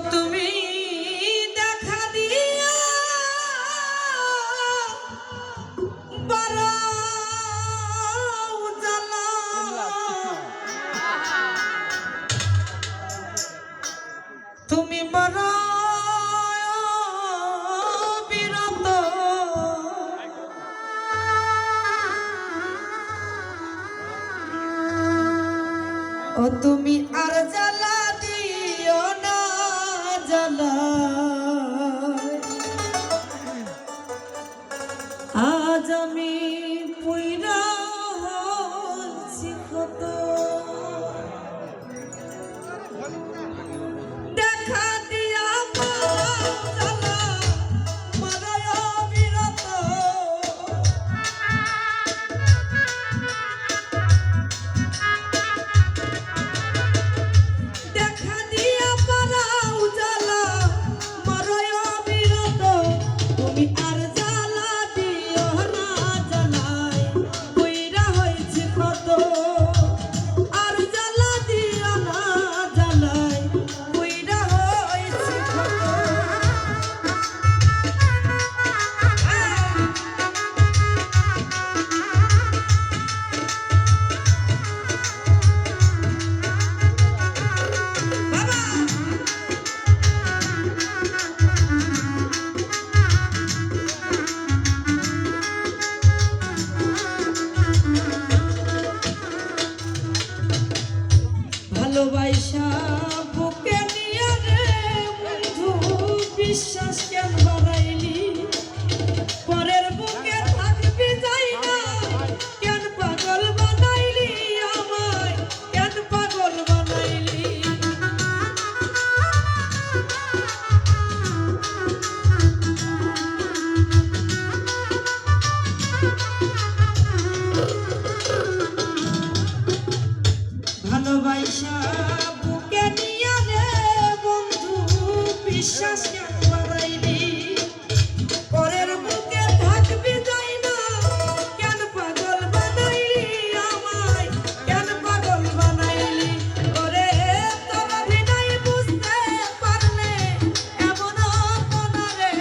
তুমি দেখা দিয়া বারাও জ্বালা তুমি বড় বিরত ও তুমি আর জ্বালা দিও না জ্বালা আজ আমি পুইরা হচ্ছি কত দেখা দিয়া জ্বালা মারায় বিরত দেখা দিয়া পারাও জ্বালা মারায় বিরত তুমি আর জ্বালা দিও না জ্বালায় পুইরা হইছি কত আর জ্বালা দিও না জ্বালায় পুইরা হইছি কত ভালোবাসা বুকে নিয়ে রে বন্ধু বিশ্বাস কেন বাড়াইলি পরের বুকে থাকবি যাই না কেন পাগল বানাইলি আমায় কেন পাগল বানাইলি ভালোবাসা বুকে নিয়ে রে বন্ধু বিশ্বাস কেন বাড়াইলি পরের বুকে থাকবি যাই না কেন পাগল বানাইলি আমায় কেন পাগল বানাইলি ওরে তোর অভিনয় বুঝতে পারলে এমন হতো না রে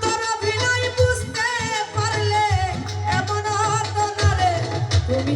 তোর অভিনয় বুঝতে পারলে এমন হতো না রে তুমি